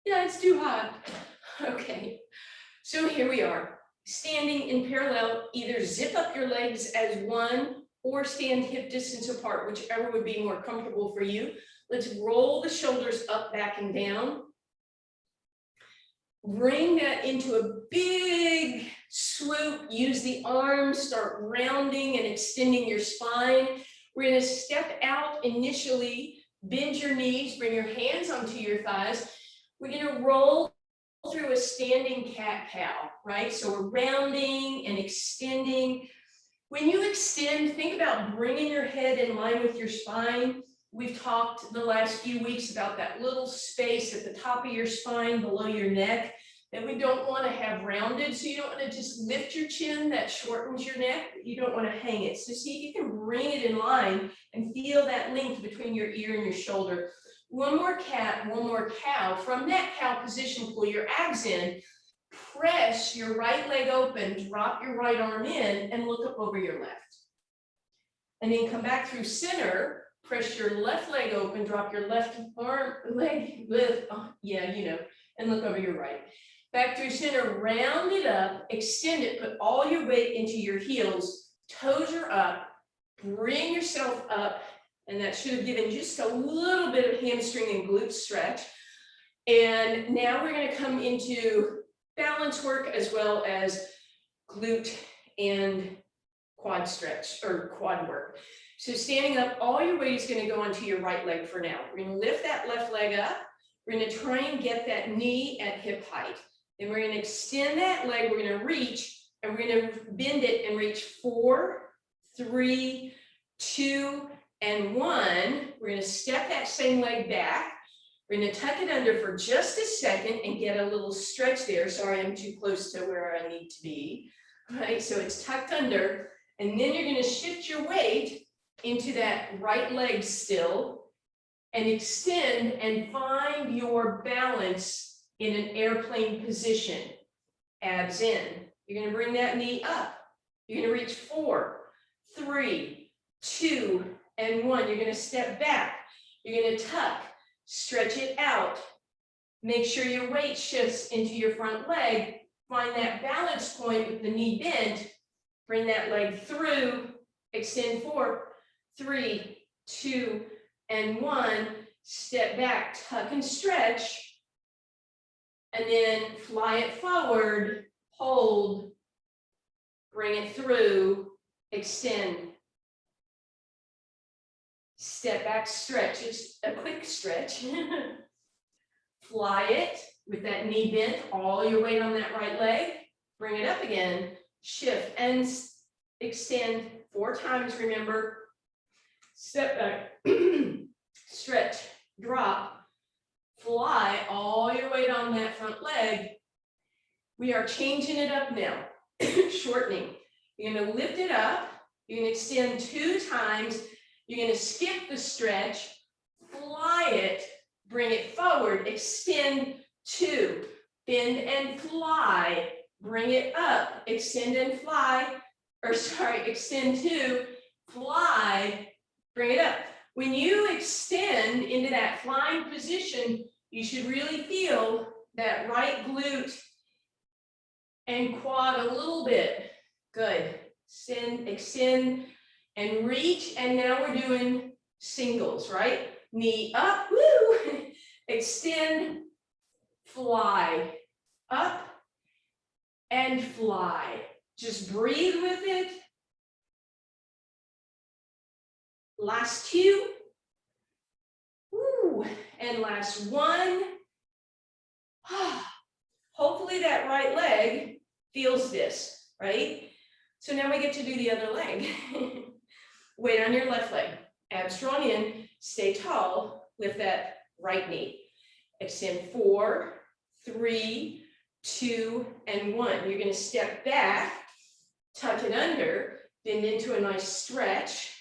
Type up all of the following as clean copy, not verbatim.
Yeah, it's too hot. Okay, so here we are, standing in parallel. Either zip up your legs as one or stand hip distance apart, whichever would be more comfortable for you. Let's roll the shoulders up, back, and down. Bring that into a big swoop. Use the arms, start rounding and extending your spine. We're going to step out initially, bend your knees, bring your hands onto your thighs. We're going to roll through a standing cat-cow, right? So we're rounding and extending. When you extend, think about bringing your head in line with your spine. We've talked the last few weeks about that little space at the top of your spine below your neck that we don't want to have rounded. So you don't want to just lift your chin, that shortens your neck, but you don't want to hang it. So see if you can bring it in line and feel that length between your ear and your shoulder. One more cat, one more cow. From that cow position, pull your abs in, press your right leg open, drop your right arm in, and look up over your left. And then come back through center, press your left leg open, drop your left leg, and look over your right. Back through center, round it up, extend it, put all your weight into your heels, toes are up, bring yourself up, and that should have given just a little bit of hamstring and glute stretch. And now we're going to come into balance work as well as glute and quad stretch or quad work. So standing up, all your weight is going to go onto your right leg for now. We're going to lift that left leg up. We're going to try and get that knee at hip height. Then we're going to extend that leg. We're going to reach and we're going to bend it and reach 4, 3, 2, and 1. We're going to step that same leg back. We're going to tuck it under for just a second and get a little stretch there. Sorry, I'm too close to where I need to be. All right, so it's tucked under. And then you're going to shift your weight into that right leg still and extend and find your balance in an airplane position. Abs in. You're going to bring that knee up. You're going to reach 4, 3, 2, and 1. You're going to step back. You're going to tuck, stretch it out. Make sure your weight shifts into your front leg. Find that balance point with the knee bent. Bring that leg through. Extend 4, 3, 2, and 1. Step back, tuck and stretch. And then fly it forward. Hold. Bring it through. Extend. Step back, stretch. It's a quick stretch. Fly it with that knee bent, all your weight on that right leg. Bring it up again. Shift and extend 4 times, remember. Step back, stretch, drop, fly all your weight on that front leg. We are changing it up now, shortening. You're going to lift it up. You're going to extend 2 times. You're going to skip the stretch, fly it, bring it forward, extend 2, bend and fly, bring it up, extend and fly, extend 2, fly, bring it up. When you extend into that flying position, you should really feel that right glute and quad a little bit. Good. Extend and reach. And now we're doing singles, right? Knee up, woo! Extend, fly, up and fly. Just breathe with it. Last 2. Woo! And last 1. Hopefully that right leg feels this, right? So now we get to do the other leg. Weight on your left leg. Abs drawn in. Stay tall. Lift that right knee. Extend 4, 3, 2, and 1. You're going to step back, tuck it under, bend into a nice stretch,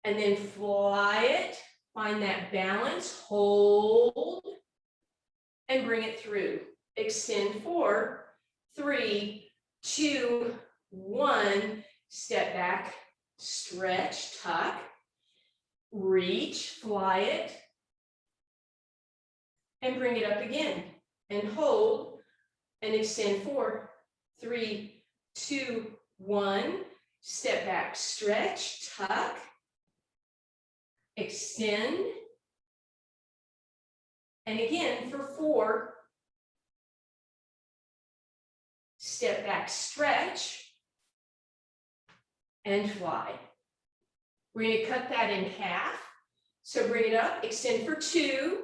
and then fly it. Find that balance, hold, and bring it through. Extend 4, 3, 2, 1. Step back, stretch, tuck, reach, fly it, and bring it up again. And hold and extend 4, 3, 2, 1. Step back, stretch, tuck, extend. And again for 4, step back, stretch, and fly. We're going to cut that in half. So bring it up, extend for 2,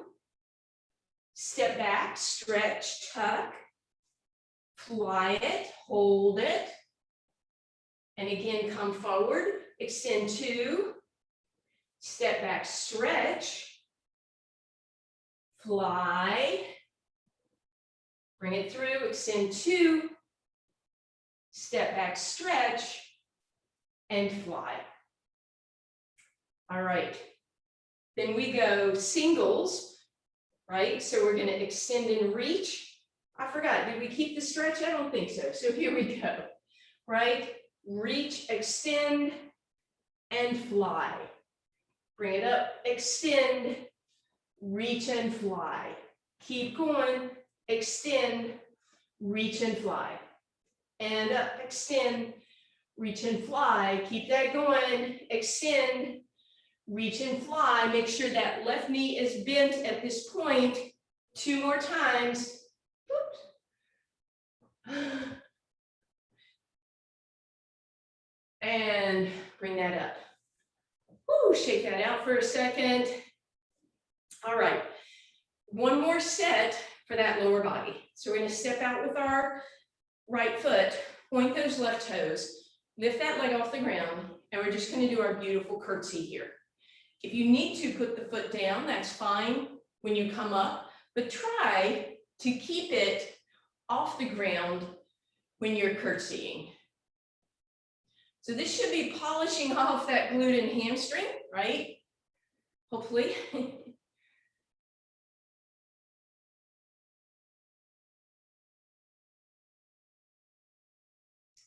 step back, stretch, tuck, fly it, hold it, and again come forward, extend 2, step back, stretch, fly, bring it through, extend 2, step back, stretch, and fly. All right, then we go singles, right? So we're going to extend and reach. I forgot, did we keep the stretch? I don't think so. So here we go, right? Reach, extend, and fly. Bring it up, extend, reach and fly. Keep going, extend, reach and fly. And up, extend, reach and fly. Keep that going, extend, reach and fly. Make sure that left knee is bent at this point. 2 more times. Oops. And bring that up. Woo, shake that out for a second. All right, one more set for that lower body. So we're going to step out with our right foot, point those left toes, lift that leg off the ground, and we're just going to do our beautiful curtsy here. If you need to put the foot down, that's fine when you come up, but try to keep it off the ground when you're curtsying. So this should be polishing off that glute and hamstring, right? Hopefully.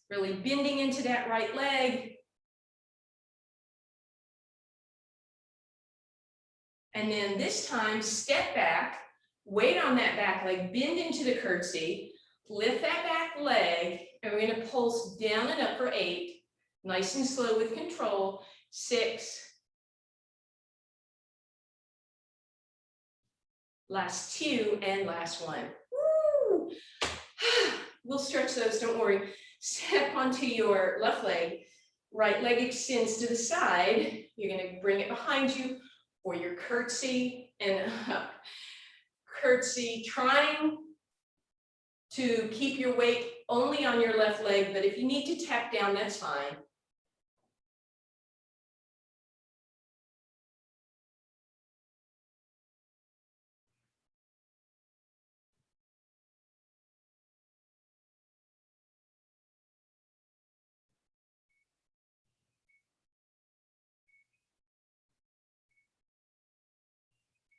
Really bending into that right leg. And then this time, step back, weight on that back leg, bend into the curtsy, lift that back leg, and we're going to pulse down and up for 8. Nice and slow with control. 6. Last 2 and last 1. Woo! We'll stretch those, don't worry. Step onto your left leg. Right leg extends to the side. You're going to bring it behind you for your curtsy and up. Curtsy, trying to keep your weight only on your left leg, but if you need to tap down, that's fine.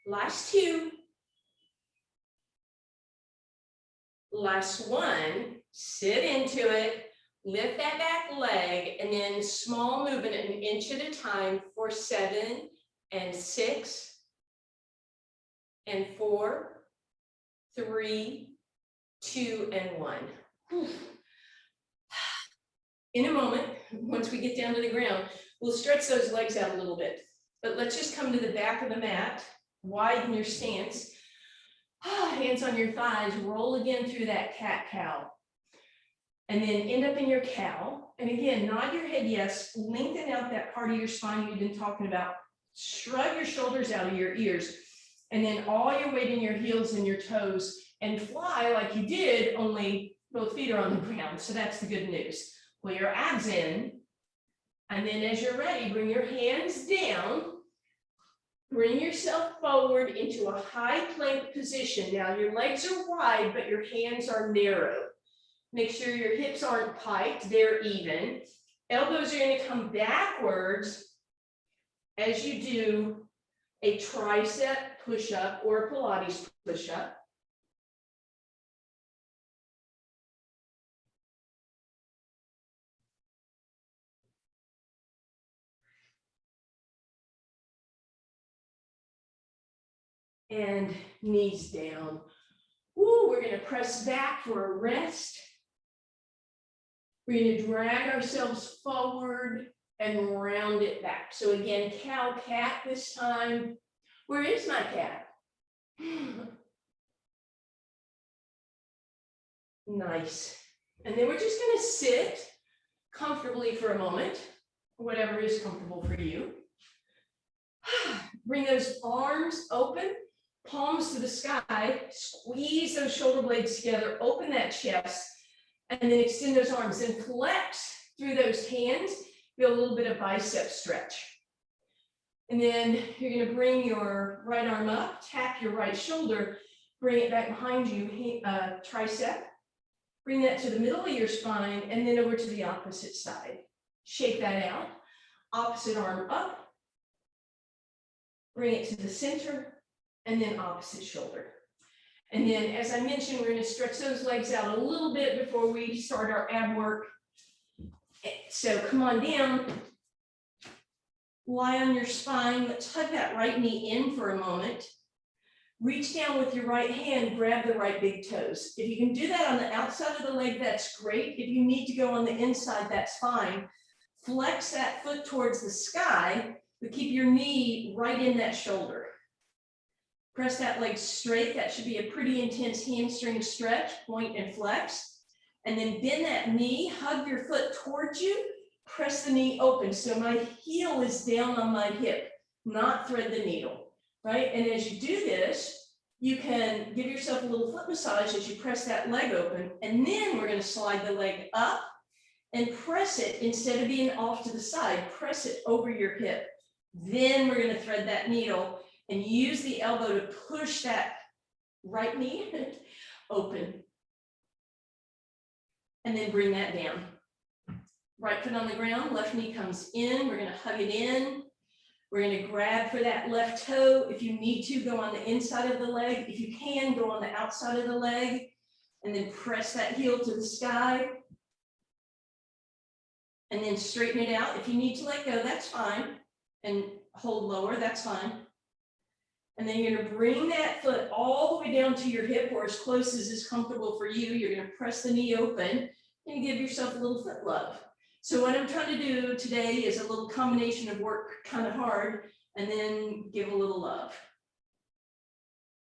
Last 2. Last 1. Sit into it. Lift that back leg, and then small movement, an inch at a time for 7 and 6 and 4, 3, 2, and 1. In a moment, once we get down to the ground, we'll stretch those legs out a little bit. But let's just come to the back of the mat, widen your stance. Hands on your thighs, roll again through that cat-cow. And then end up in your cow. And again, nod your head yes, lengthen out that part of your spine you've been talking about. Shrug your shoulders out of your ears. And then all your weight in your heels and your toes, and fly like you did, only both feet are on the ground. So that's the good news. Pull your abs in. And then as you're ready, bring your hands down. Bring yourself forward into a high plank position. Now your legs are wide, but your hands are narrow. Make sure your hips aren't piked, they're even. Elbows are going to come backwards as you do a tricep push-up or a Pilates push-up. and knees down. Woo, we're gonna press back for a rest. We're gonna drag ourselves forward and round it back. So again, cow cat this time. Where is my cat? Nice. And then we're just gonna sit comfortably for a moment, whatever is comfortable for you. Bring those arms open, palms to the sky, squeeze those shoulder blades together, open that chest, and then extend those arms and flex through those hands. Feel a little bit of bicep stretch. And then you're gonna bring your right arm up, tap your right shoulder, bring it back behind you, tricep. Bring that to the middle of your spine and then over to the opposite side. Shake that out. Opposite arm up. Bring it to the center and then opposite shoulder. And then, as I mentioned, we're going to stretch those legs out a little bit before we start our ab work. So come on down. Lie on your spine. Let's hug that right knee in for a moment. Reach down with your right hand, grab the right big toes. If you can do that on the outside of the leg, that's great. If you need to go on the inside, that's fine. Flex that foot towards the sky, but keep your knee right in that shoulder. Press that leg straight. That should be a pretty intense hamstring stretch, point and flex. And then bend that knee, hug your foot towards you, press the knee open. So my heel is down on my hip, not thread the needle. Right? And as you do this, you can give yourself a little foot massage as you press that leg open. And then we're going to slide the leg up and press it, instead of being off to the side, press it over your hip. Then we're going to thread that needle and use the elbow to push that right knee open. And then bring that down. Right foot on the ground, left knee comes in. We're going to hug it in. We're going to grab for that left toe. If you need to, go on the inside of the leg. If you can, go on the outside of the leg. And then press that heel to the sky. And then straighten it out. If you need to let go, that's fine. And hold lower, that's fine. And then you're going to bring that foot all the way down to your hip, or as close as is comfortable for you. You're going to press the knee open and give yourself a little foot love. So what I'm trying to do today is a little combination of work kind of hard and then give a little love.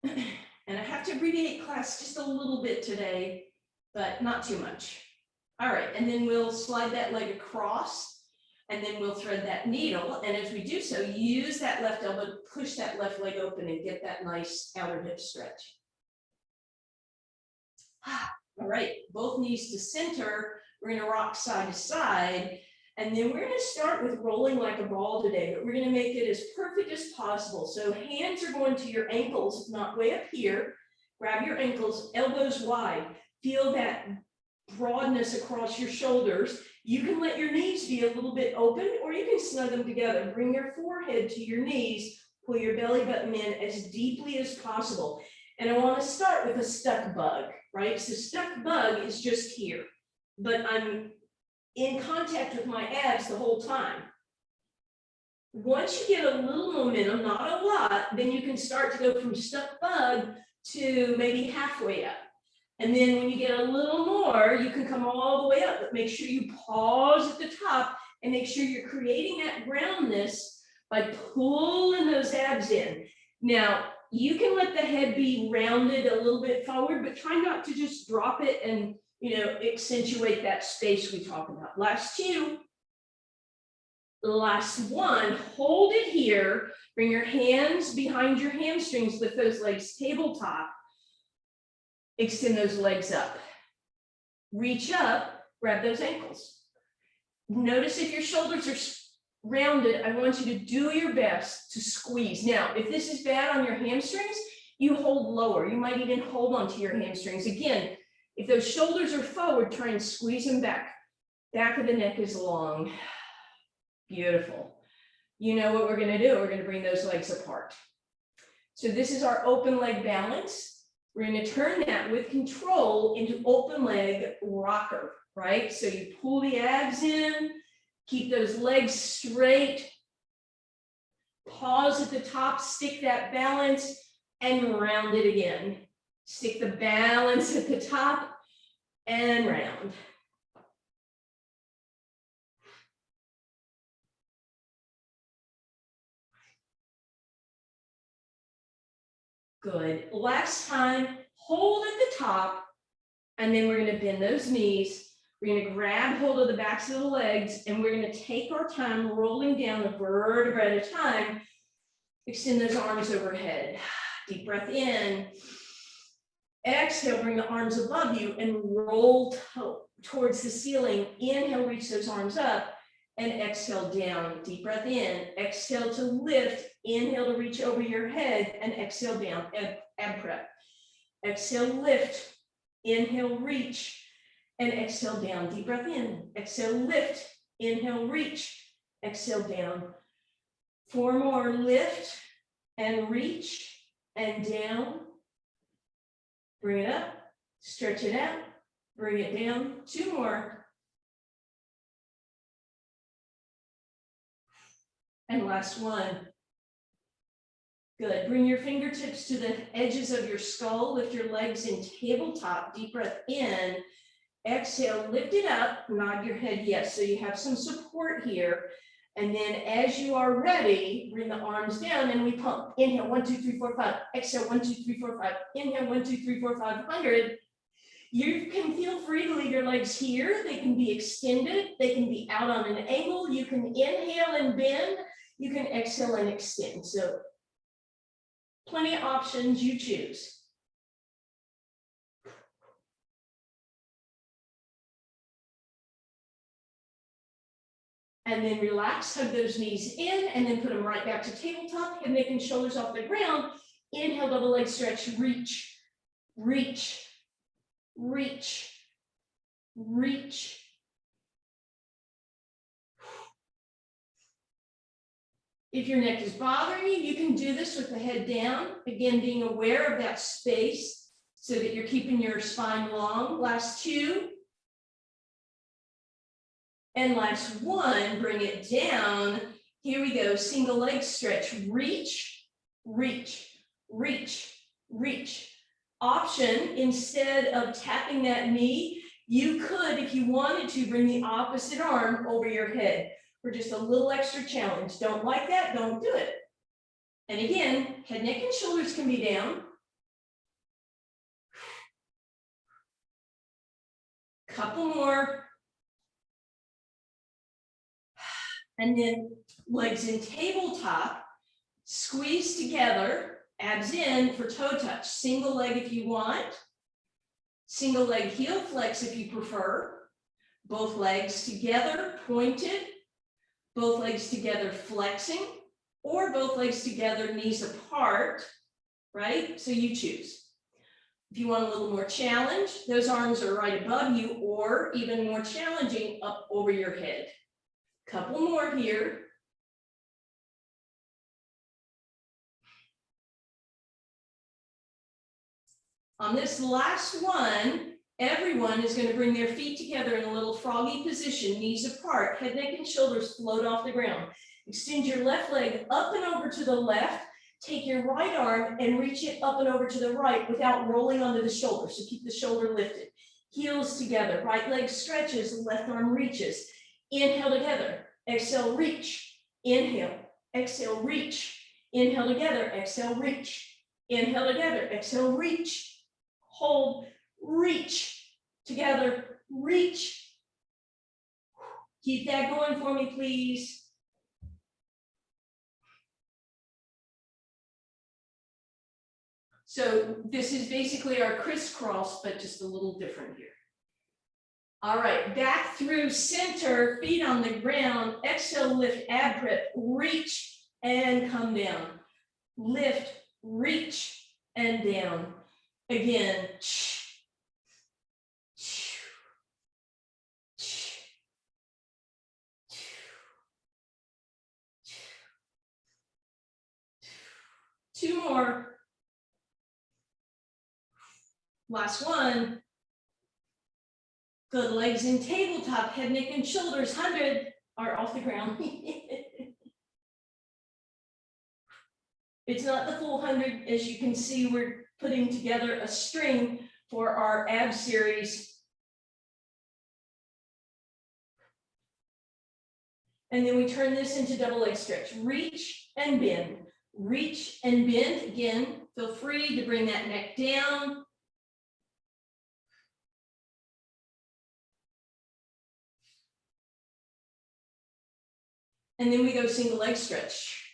And I have to abbreviate class just a little bit today, but not too much. All right, and then we'll slide that leg across and then we'll thread that needle. And as we do so, use that left elbow to push that left leg open and get that nice outer hip stretch. All right, both knees to center. We're going to rock side to side, and then we're going to start with rolling like a ball today, but we're going to make it as perfect as possible. So hands are going to your ankles, not way up here. Grab your ankles, elbows wide. Feel that broadness across your shoulders. You can let your knees be a little bit open, or you can snug them together. Bring your forehead to your knees. Pull your belly button in as deeply as possible. And I want to start with a stuck bug, right? So stuck bug is just here, but I'm in contact with my abs the whole time. Once you get a little momentum, not a lot, then you can start to go from stuck bug to maybe halfway up. And then when you get a little more, you can come all the way up, but make sure you pause at the top and make sure you're creating that roundness by pulling those abs in. Now, you can let the head be rounded a little bit forward, but try not to just drop it and, accentuate that space we talk about. Last two. Last one, hold it here. Bring your hands behind your hamstrings with those legs tabletop. Extend those legs up. Reach up, grab those ankles. Notice if your shoulders are rounded, I want you to do your best to squeeze. Now, if this is bad on your hamstrings, you hold lower. You might even hold onto your hamstrings. Again, if those shoulders are forward, try and squeeze them back. Back of the neck is long. Beautiful. You know what we're going to do? We're going to bring those legs apart. So this is our open leg balance. We're going to turn that with control into open leg rocker, right? So you pull the abs in, keep those legs straight, pause at the top, stick that balance, and round it again. Stick the balance at the top and round. Good. Last time, hold at the top, and then we're going to bend those knees. We're going to grab hold of the backs of the legs, and we're going to take our time rolling down a vertebra at a time. Extend those arms overhead. Deep breath in. Exhale, bring the arms above you and roll towards the ceiling. Inhale, reach those arms up, and exhale down. Deep breath in. Exhale to lift. Inhale to reach over your head, and exhale down. Ab prep. Exhale, lift. Inhale, reach, and exhale down. Deep breath in. Exhale, lift. Inhale, reach. Exhale down. 4 more. Lift and reach and down. Bring it up. Stretch it out. Bring it down. 2 more. And last one. Good. Bring your fingertips to the edges of your skull. Lift your legs in tabletop. Deep breath in. Exhale, lift it up. Nod your head yes. So you have some support here. And then as you are ready, bring the arms down and we pump. Inhale, 1, 2, 3, 4, 5. Exhale, 1, 2, 3, 4, 5. Inhale, 1, 2, 3, 4, 5, 100. You can feel free to leave your legs here. They can be extended. They can be out on an angle. You can inhale and bend. You can exhale and extend. So plenty of options, you choose. And then relax, hug those knees in, and then put them right back to tabletop, head, neck, and shoulders off the ground. Inhale, double leg stretch, reach, reach, reach, reach. If your neck is bothering you, you can do this with the head down. Again, being aware of that space so that you're keeping your spine long. Last 2. And last 1, bring it down. Here we go, single leg stretch. Reach, reach, reach, reach. Option, instead of tapping that knee, you could, if you wanted to, bring the opposite arm over your head for just a little extra challenge. Don't like that, don't do it. And again, head, neck, and shoulders can be down. Couple more. And then legs in tabletop, squeeze together, abs in for toe touch. Single leg if you want. Single leg heel flex if you prefer. Both legs together, pointed. Both legs together, flexing. Or both legs together, knees apart, right? So you choose. If you want a little more challenge, those arms are right above you, or even more challenging, up over your head. Couple more here. On this last one, everyone is going to bring their feet together in a little froggy position, knees apart, head, neck, and shoulders float off the ground. Extend your left leg up and over to the left. Take your right arm and reach it up and over to the right without rolling onto the shoulder. So keep the shoulder lifted. Heels together, right leg stretches, left arm reaches. Inhale together. Exhale, reach. Inhale, exhale, reach. Inhale together, exhale, reach. Inhale together, exhale, reach. Hold, reach. Together, reach. Keep that going for me, please. So this is basically our crisscross, but just a little different here. All right, back through center, feet on the ground. Exhale, lift, ab prep, reach and come down. Lift, reach and down. Again. Two more. Last one. Good, legs in tabletop, head, neck, and shoulders, 100 are off the ground. It's not the full 100. As you can see, we're putting together a string for our ab series. And then we turn this into double leg stretch. Reach and bend. Reach and bend. Again, feel free to bring that neck down. And then we go single leg stretch.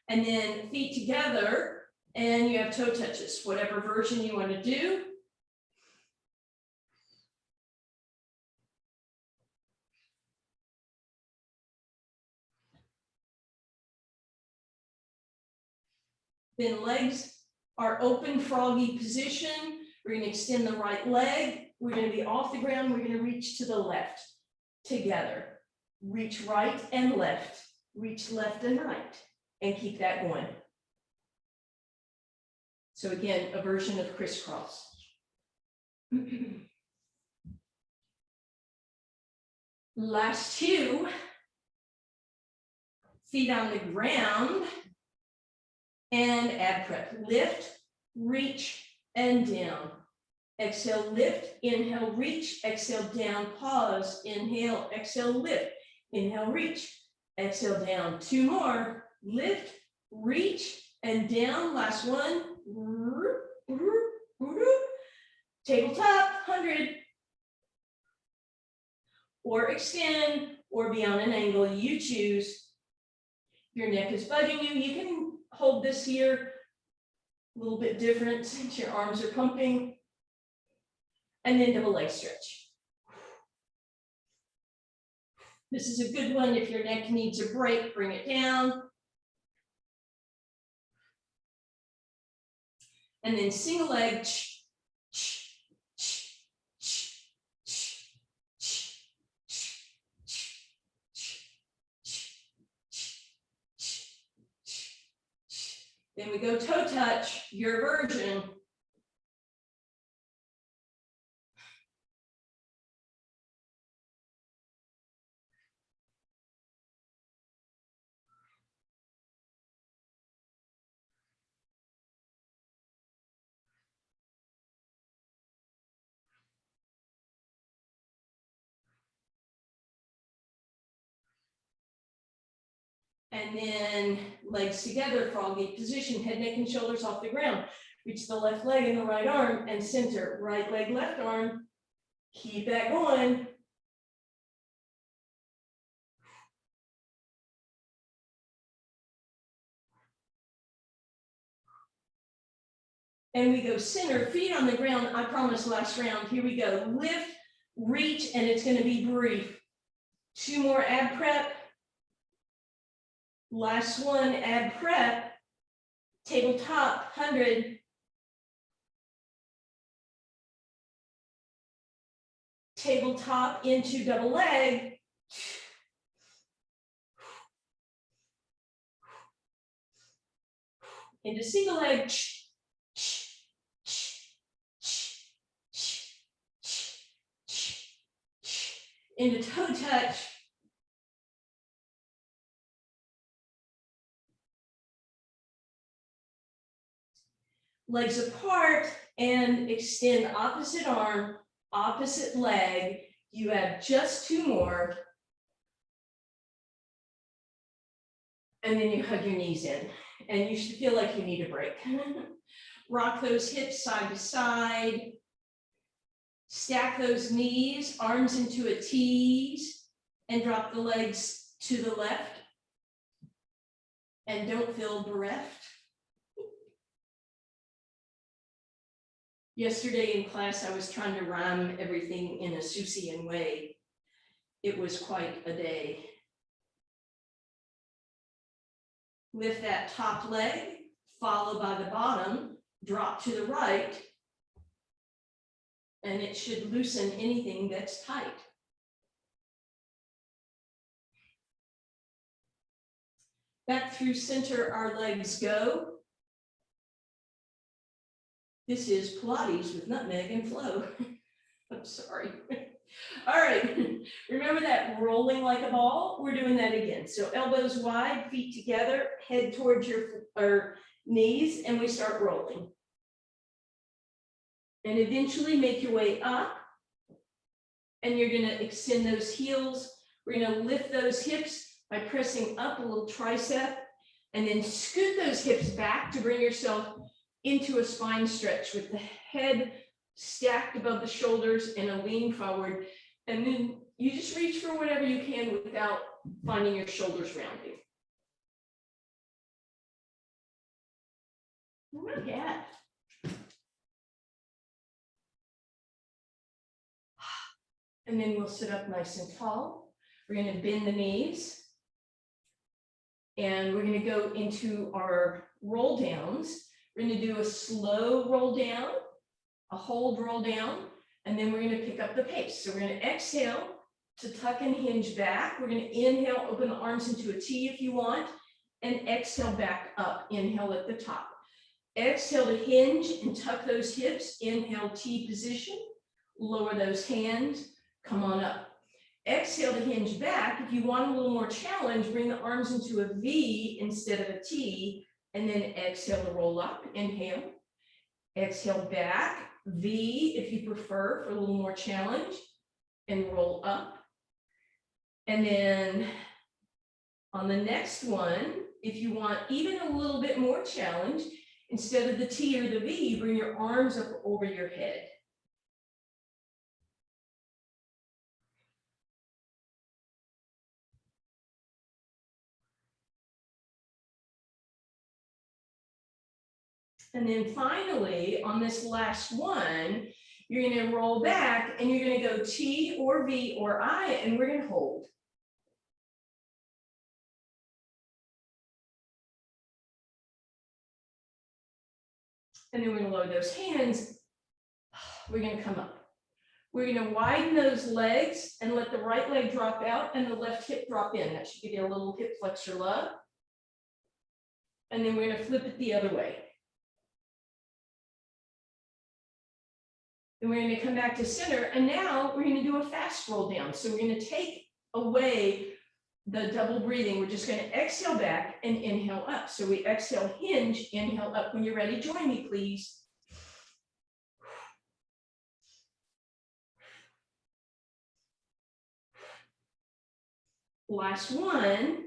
And then feet together, and you have toe touches, whatever version you want to do. Then legs are open froggy position. We're going to extend the right leg. We're going to be off the ground. We're going to reach to the left together. Reach right and left. Reach left and right. And keep that going. So again, a version of crisscross. Last two. Feet on the ground. And ab prep. Lift, reach, and down. Exhale, lift, inhale, reach, exhale, down, pause, inhale, exhale, lift, inhale, reach, exhale, down. Two more, lift, reach, and down. Last one. Tabletop, 100. Or extend, or be on an angle you choose. Your neck is bugging you. You can hold this here, a little bit different since your arms are pumping. And then double leg stretch. This is a good one. If your neck needs a break, bring it down. And then single leg. Then we go toe touch, your version. And then legs together, froggy position, head, neck, and shoulders off the ground. Reach the left leg and the right arm and center. Right leg, left arm. Keep that going. And we go center, feet on the ground. I promised last round. Here we go. Lift, reach, and it's going to be brief. Two more ab prep. Last one, ab prep. Tabletop, 100. Tabletop into double leg. Into single leg. Into toe touch. Legs apart and extend opposite arm, opposite leg. You have just two more. And then you hug your knees in. And you should feel like you need a break. Rock those hips side to side. Stack those knees, arms into a tease, and drop the legs to the left. And don't feel bereft. Yesterday in class, I was trying to rhyme everything in a Seussian way. It was quite a day. Lift that top leg, followed by the bottom, drop to the right, and it should loosen anything that's tight. Back through center, our legs go. This is Pilates with Nutmeg and Flo. I'm sorry. All right, remember that rolling like a ball? We're doing that again. So elbows wide, feet together, head towards your knees, and we start rolling. And eventually make your way up. And you're gonna extend those heels. We're gonna lift those hips by pressing up a little tricep, and then scoot those hips back to bring yourself into a spine stretch with the head stacked above the shoulders and a lean forward. And then you just reach for whatever you can without finding your shoulders rounding. Not bad. And then we'll sit up nice and tall. We're going to bend the knees. And we're going to go into our roll downs. We're going to do a slow roll down, a hold roll down, and then we're going to pick up the pace. So we're going to exhale to tuck and hinge back. We're going to inhale, open the arms into a T if you want, and exhale back up. Inhale at the top. Exhale to hinge and tuck those hips. Inhale, T position. Lower those hands. Come on up. Exhale to hinge back. If you want a little more challenge, bring the arms into a V instead of a T, and then exhale to roll up. Inhale. Exhale back. V if you prefer for a little more challenge, and roll up. And then on the next one, if you want even a little bit more challenge, instead of the T or the V, bring your arms up over your head. And then finally, on this last one, you're going to roll back and you're going to go T or V or I, and we're going to hold. And then we're going to lower those hands. We're going to come up. We're going to widen those legs and let the right leg drop out and the left hip drop in. That should give you a little hip flexor love. And then we're going to flip it the other way. Then we're going to come back to center, and now we're going to do a fast roll down. So we're going to take away the double breathing. We're just going to exhale back and inhale up. So we exhale, hinge, inhale up. When you're ready, join me, please. Last one,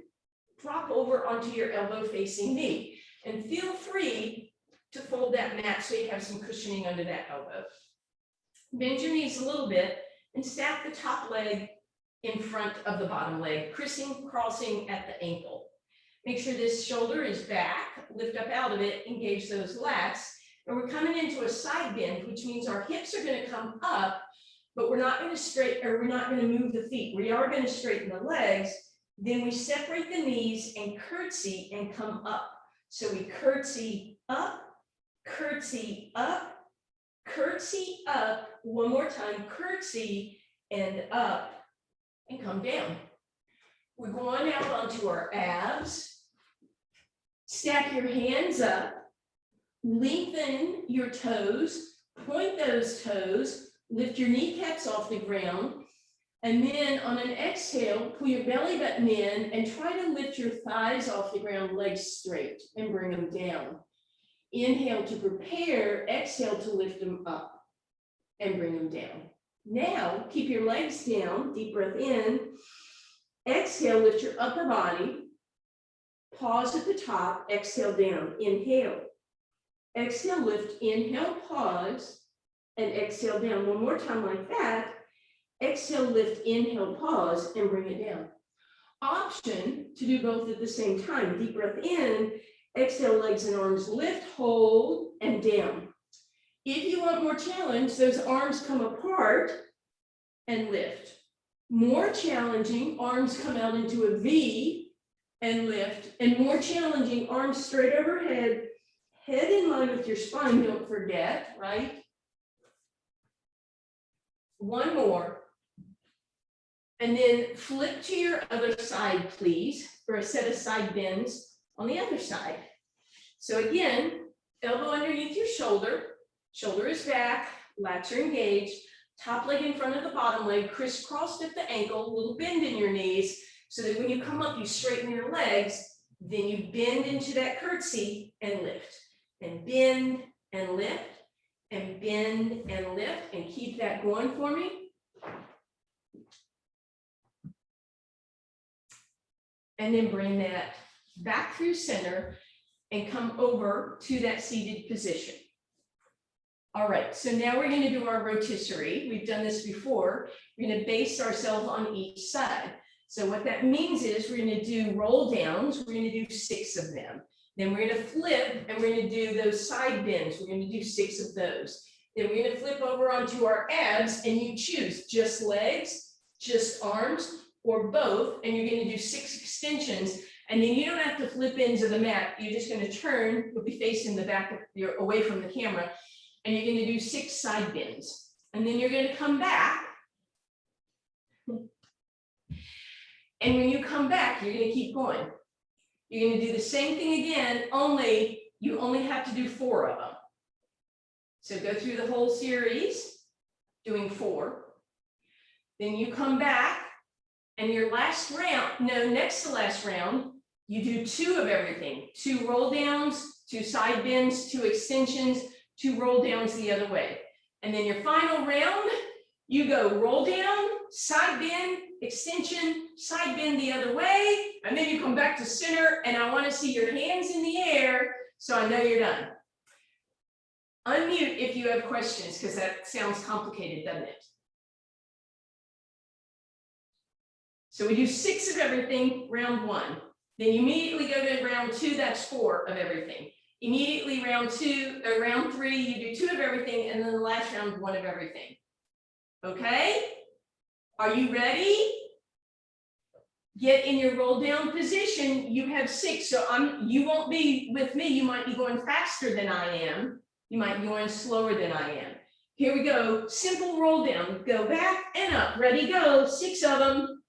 drop over onto your elbow facing knee, and feel free to fold that mat so you have some cushioning under that elbow. Bend your knees a little bit and stack the top leg in front of the bottom leg, crossing at the ankle. Make sure this shoulder is back, lift up out of it, engage those lats. And we're coming into a side bend, which means our hips are going to come up, but we're not going to move the feet. We are going to straighten the legs. Then we separate the knees and curtsy and come up. So we curtsy up, curtsy up, curtsy up, one more time, curtsy and up, and come down. We're going out onto our abs. Stack your hands up, lengthen your toes, point those toes, lift your kneecaps off the ground, and then on an exhale, pull your belly button in and try to lift your thighs off the ground, legs straight, and bring them down. Inhale to prepare, exhale to lift them up and bring them down. Now, keep your legs down, deep breath in. Exhale, lift your upper body. Pause at the top, exhale down. Inhale. Exhale, lift, inhale, pause, and exhale down. One more time like that. Exhale, lift, inhale, pause, and bring it down. Option to do both at the same time. Deep breath in. Exhale, legs and arms lift, hold, and down. If you want more challenge, those arms come apart and lift. More challenging, arms come out into a V and lift. And more challenging, arms straight overhead, head in line with your spine, don't forget, right? One more. And then flip to your other side, please, for a set of side bends on the other side. So again, elbow underneath your shoulder, Shoulder is back, lats are engaged, top leg in front of the bottom leg, crisscrossed at the ankle, little bend in your knees, so that when you come up, you straighten your legs, then you bend into that curtsy and lift, and bend and lift, and bend and lift, and keep that going for me. And then bring that back through center and come over to that seated position. All right, so now we're going to do our rotisserie. We've done this before. We're going to base ourselves on each side. So what that means is we're going to do roll downs. We're going to do 6 of them. Then we're going to flip and we're going to do those side bends. We're going to do 6 of those. Then we're going to flip over onto our abs and you choose just legs, just arms, or both. And you're going to do 6 extensions. And then you don't have to flip into the mat. You're just going to turn, you'll be facing the back, you're away from the camera. And you're going to do 6 side bends. And then you're going to come back. And when you come back, you're going to keep going. You're going to do the same thing again, only you only have to do 4 of them. So go through the whole series, doing 4. Then you come back, and your last round, no, next to last round, you do 2 of everything. 2 roll downs, 2 side bends, 2 extensions, 2 roll downs the other way. And then your final round, you go roll down, side bend, extension, side bend the other way, and then you come back to center, and I want to see your hands in the air so I know you're done. Unmute if you have questions, because that sounds complicated, doesn't it? So we do 6 of everything, round 1. Then you immediately go to round 2, that's 4 of everything. Immediately round 2 or round 3, you do 2 of everything, and then the last round, 1 of everything. Okay? Are you ready? Get in your roll down position. You have 6, so you won't be with me. You might be going faster than I am. You might be going slower than I am. Here we go. Simple roll down. Go back and up. Ready, go. 6 of them.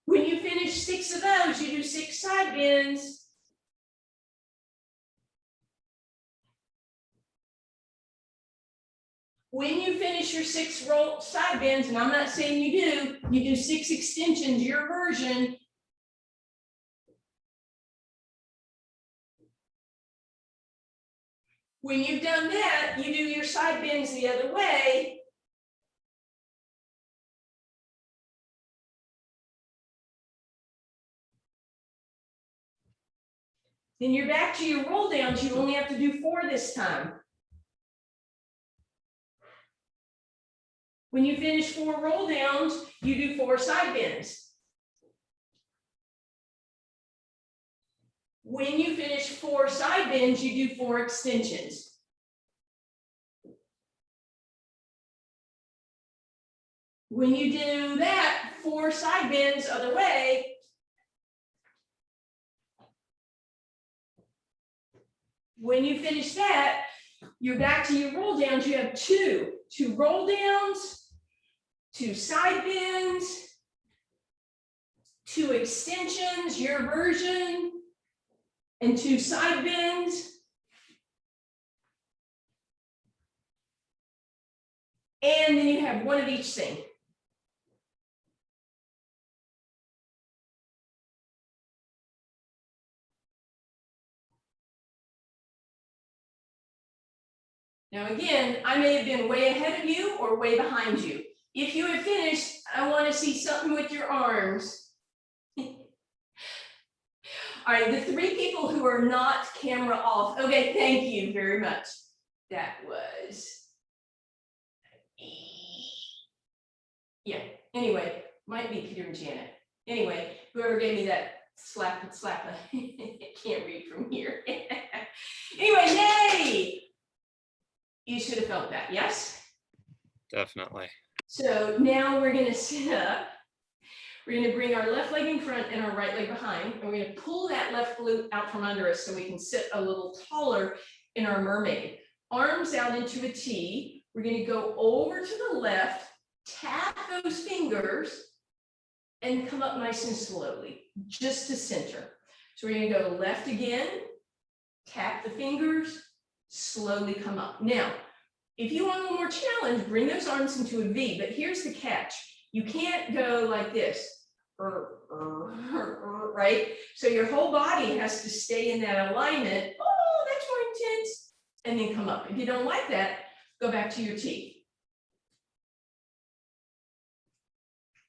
When you finish 6 of those, you do 6 side bends. When you finish your 6 roll side bends, and I'm not saying you do 6 extensions, your version. When you've done that, you do your side bends the other way. Then you're back to your roll downs. You only have to do 4 this time. When you finish 4 roll downs, you do 4 side bends. When you finish 4 side bends, you do 4 extensions. When you do that, 4 side bends other way. When you finish that, you're back to your roll downs. You have 2 roll downs, 2 side bends, 2 extensions, your version, and 2 side bends. And then you have 1 of each thing. Now again, I may have been way ahead of you or way behind you. If you have finished, I want to see something with your arms. All right, the 3 people who are not camera off. Okay, thank you very much. That was, yeah, anyway, might be Peter and Janet. Anyway, whoever gave me that slap, can't read from here. Anyway, yay! You should have felt that, yes? Definitely. So now we're going to sit up. We're going to bring our left leg in front and our right leg behind. And we're going to pull that left glute out from under us so we can sit a little taller in our mermaid. Arms out into a T. We're going to go over to the left, tap those fingers, and come up nice and slowly, just to center. So we're going to go left again, Tap the fingers, slowly come up. Now, if you want a little more challenge, bring those arms into a V, but here's the catch. You can't go like this, right? So your whole body has to stay in that alignment. Oh, that's more intense. And then come up. If you don't like that, go back to your T.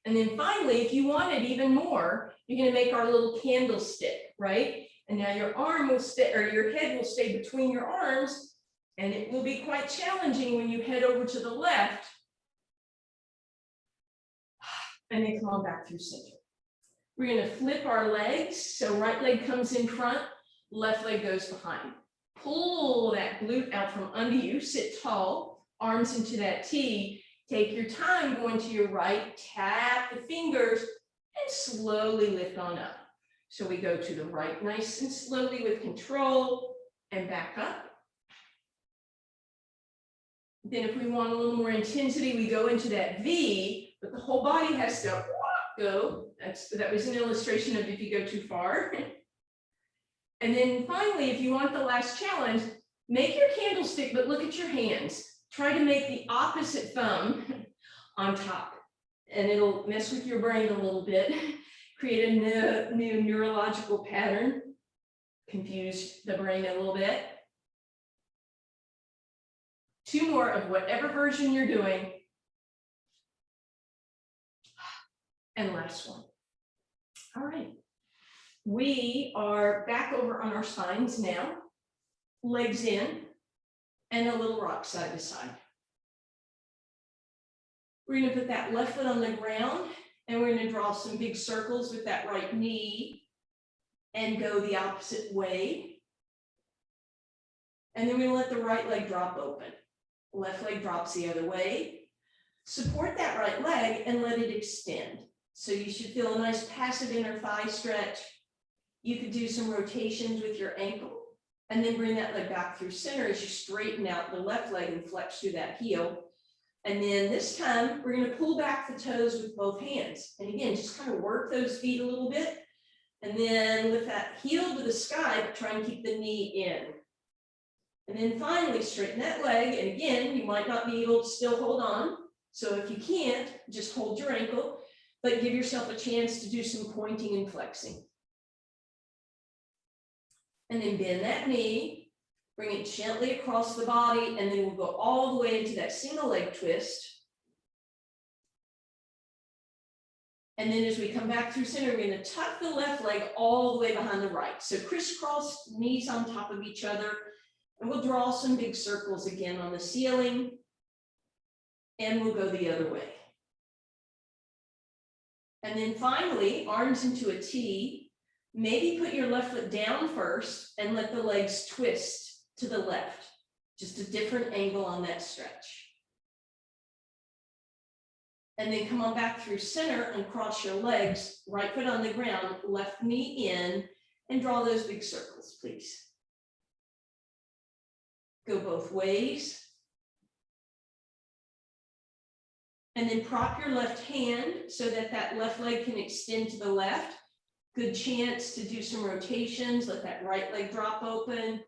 And then finally, if you want it even more, you're going to make our little candlestick, right? And now your arm will stay, or your head will stay between your arms, and it will be quite challenging when you head over to the left. And then come on back through center. We're going to flip our legs. So right leg comes in front, left leg goes behind. Pull that glute out from under you, sit tall, arms into that T. Take your time going to your right, tap the fingers, and slowly lift on up. So we go to the right nice and slowly with control, and back up. Then if we want a little more intensity, we go into that V, but the whole body has to go. That was an illustration of if you go too far. And then finally, if you want the last challenge, make your candlestick, but look at your hands. Try to make the opposite thumb on top, and it'll mess with your brain a little bit, create a new neurological pattern, confuse the brain a little bit. Two more of whatever version you're doing. And last one. All right. We are back over on our spines now, legs in, and a little rock side to side. We're going to put that left foot on the ground, and we're going to draw some big circles with that right knee and go the opposite way. And then we're going to let the right leg drop open. Left leg drops the other way. Support that right leg and let it extend. So you should feel a nice passive inner thigh stretch. You could do some rotations with your ankle and then bring that leg back through center as you straighten out the left leg and flex through that heel. And then this time we're going to pull back the toes with both hands. And again, just kind of work those feet a little bit. And then lift that heel to the sky, but try and keep the knee in. And then finally straighten that leg. And again, you might not be able to still hold on. So if you can't, just hold your ankle, but give yourself a chance to do some pointing and flexing. And then bend that knee, bring it gently across the body, and then we'll go all the way into that single leg twist. And then as we come back through center, we're going to tuck the left leg all the way behind the right. So crisscross knees on top of each other. And we'll draw some big circles again on the ceiling. And we'll go the other way. And then finally, arms into a T. Maybe put your left foot down first and let the legs twist to the left. Just a different angle on that stretch. And then come on back through center and cross your legs, right foot on the ground, left knee in, and draw those big circles, please. Go both ways. And then prop your left hand so that that left leg can extend to the left. Good chance to do some rotations. Let that right leg drop open.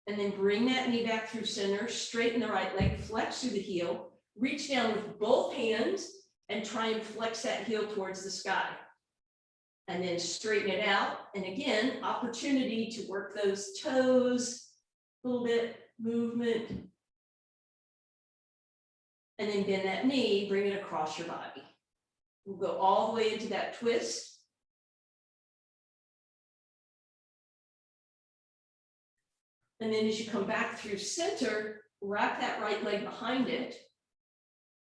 And then bring that knee back through center, straighten the right leg, flex through the heel, reach down with both hands and try and flex that heel towards the sky. And then straighten it out. And again, opportunity to work those toes, a little bit, movement. And then bend that knee, bring it across your body. We'll go all the way into that twist. And then as you come back through center, wrap that right leg behind it.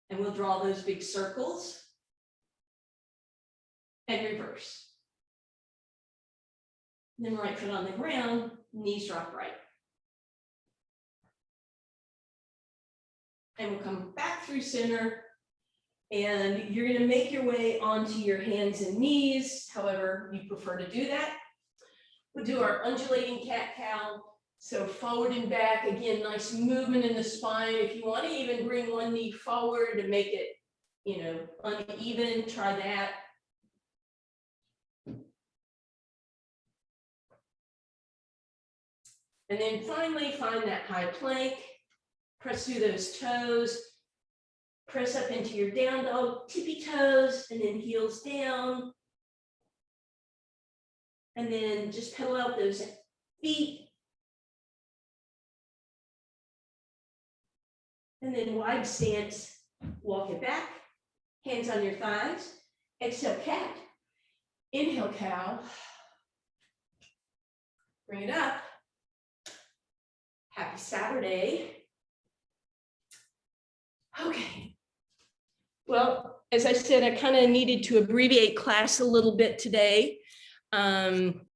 And we'll draw those big circles. And reverse. Then right foot on the ground, knees drop right. And we'll come back through center. And you're going to make your way onto your hands and knees, however you prefer to do that. We'll do our undulating cat-cow. So forward and back, again, nice movement in the spine. If you want to even bring one knee forward to make it, uneven, try that. And then finally find that high plank, press through those toes, press up into your down dog, tippy toes, and then heels down. And then just pedal out those feet. And then wide stance, walk it back, hands on your thighs, exhale cat, inhale cow, bring it up. Happy Saturday. Okay. Well, as I said, I kind of needed to abbreviate class a little bit today.